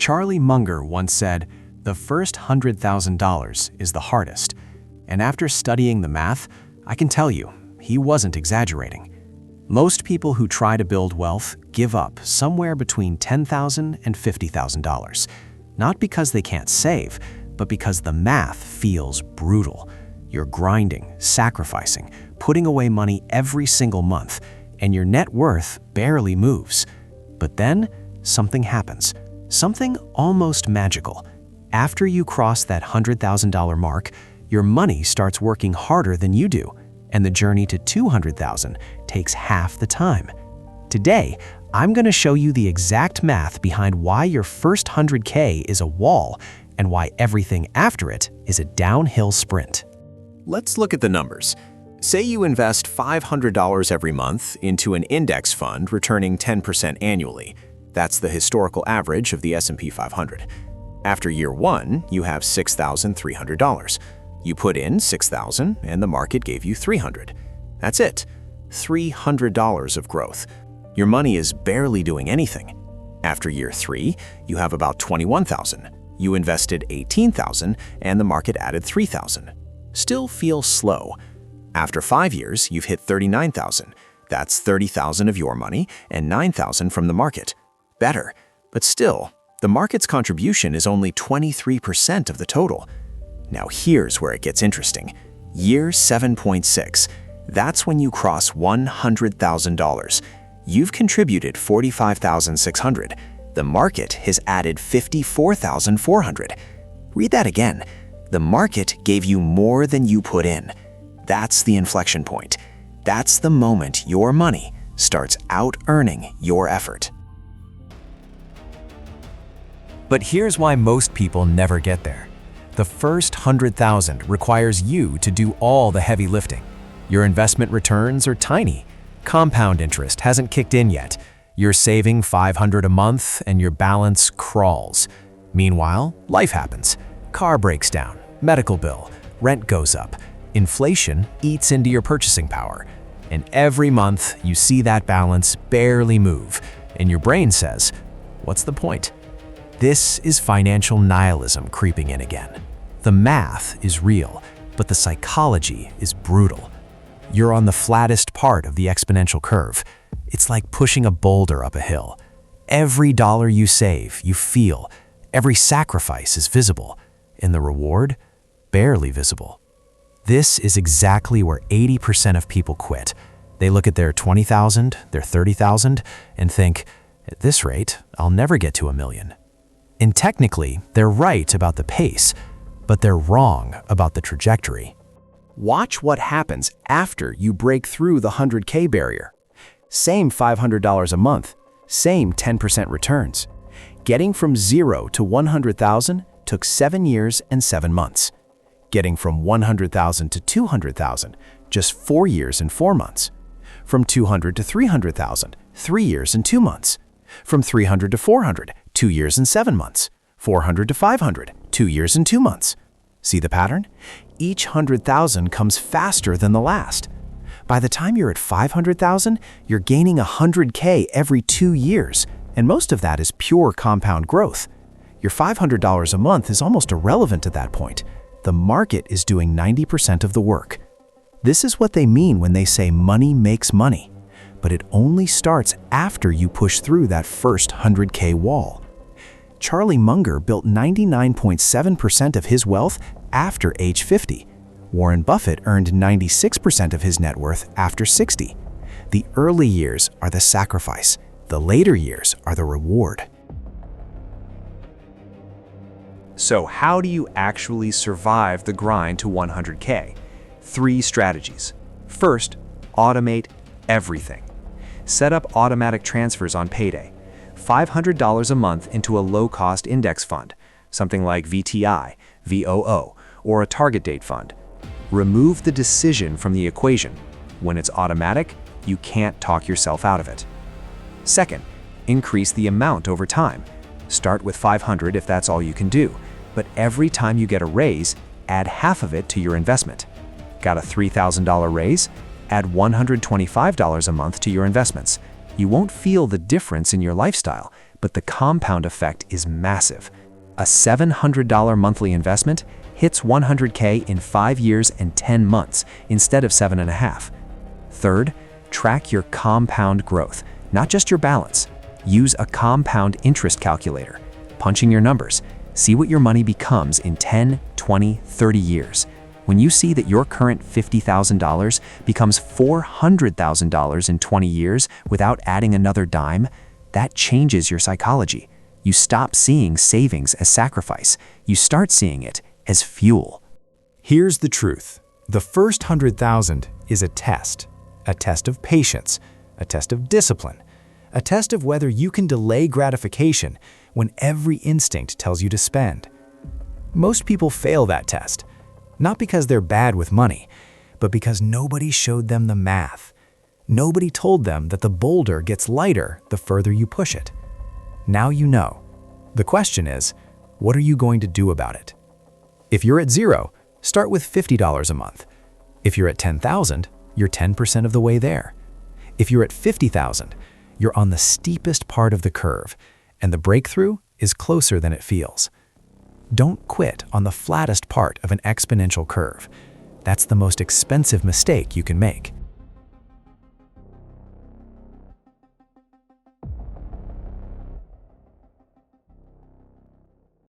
Charlie Munger once said, "The first $100,000 is the hardest." And after studying the math, I can tell you, he wasn't exaggerating. Most people who try to build wealth give up somewhere between $10,000 and $50,000. Not because they can't save, but because the math feels brutal. You're grinding, sacrificing, putting away money every single month, and your net worth barely moves. But then, something happens. Something almost magical. After you cross that $100,000 mark, your money starts working harder than you do, and the journey to $200,000 takes half the time. Today, I'm going to show you the exact math behind why your first $100K is a wall and why everything after it is a downhill sprint. Let's look at the numbers. Say you invest $500 every month into an index fund returning 10% annually. That's the historical average of the S&P 500. After year one, you have $6,300. You put in $6,000 and the market gave you $300. That's it. $300 of growth. Your money is barely doing anything. After year three, you have about $21,000. You invested $18,000 and the market added $3,000. Still feels slow. After 5 years, you've hit $39,000. That's $30,000 of your money and $9,000 from the market. Better, but still, the market's contribution is only 23% of the total. Now here's where it gets interesting. Year 7.6. That's when you cross $100,000. You've contributed $45,600. The market has added $54,400. Read that again. The market gave you more than you put in. That's the inflection point. That's the moment your money starts out-earning your effort. But here's why most people never get there. The first $100,000 requires you to do all the heavy lifting. Your investment returns are tiny. Compound interest hasn't kicked in yet. You're saving $500 a month and your balance crawls. Meanwhile, life happens. Car breaks down, medical bill, rent goes up. Inflation eats into your purchasing power. And every month, you see that balance barely move. And your brain says, what's the point? This is financial nihilism creeping in again. The math is real, but the psychology is brutal. You're on the flattest part of the exponential curve. It's like pushing a boulder up a hill. Every dollar you save, you feel. Every sacrifice is visible, and the reward, barely visible. This is exactly where 80% of people quit. They look at their $20,000, their $30,000, and think, at this rate, I'll never get to $1 million. And technically, they're right about the pace, but they're wrong about the trajectory. Watch what happens after you break through the 100K barrier. Same $500 a month, same 10% returns. Getting from 0 to 100,000 took 7 years and 7 months. Getting from 100,000 to 200,000, just 4 years and 4 months. From 200 to 300,000, 3 years and 2 months. From 300 to 400, 2 years and 7 months. 400 to 500, 2 years and 2 months. See the pattern? Each 100,000 comes faster than the last. By the time you're at 500,000, you're gaining 100K every 2 years, and most of that is pure compound growth. Your $500 a month is almost irrelevant at that point. The market is doing 90% of the work. This is what they mean when they say money makes money, but it only starts after you push through that first 100K wall. Charlie Munger built 99.7% of his wealth after age 50. Warren Buffett earned 96% of his net worth after 60. The early years are the sacrifice. The later years are the reward. So how do you actually survive the grind to 100K? 3 strategies. First, automate everything. Set up automatic transfers on payday. $500 a month into a low-cost index fund, something like VTI, VOO, or a target date fund. Remove the decision from the equation. When it's automatic, you can't talk yourself out of it. Second, increase the amount over time. Start with $500 if that's all you can do, but every time you get a raise, add half of it to your investment. Got a $3,000 raise? Add $125 a month to your investments. You won't feel the difference in your lifestyle, but the compound effect is massive. A $700 monthly investment hits 100K in 5 years and 10 months instead of 7.5. Third, track your compound growth, not just your balance. Use a compound interest calculator. Punch in your numbers. See what your money becomes in 10, 20, 30 years. When you see that your current $50,000 becomes $400,000 in 20 years without adding another dime, that changes your psychology. You stop seeing savings as sacrifice. You start seeing it as fuel. Here's the truth. The first 100,000 is a test of patience, a test of discipline, a test of whether you can delay gratification when every instinct tells you to spend. Most people fail that test, not because they're bad with money, but because nobody showed them the math. Nobody told them that the boulder gets lighter the further you push it. Now you know. The question is, what are you going to do about it? If you're at zero, start with $50 a month. If you're at 10,000, you're 10% of the way there. If you're at 50,000, you're on the steepest part of the curve, and the breakthrough is closer than it feels. Don't quit on the flattest part of an exponential curve. That's the most expensive mistake you can make.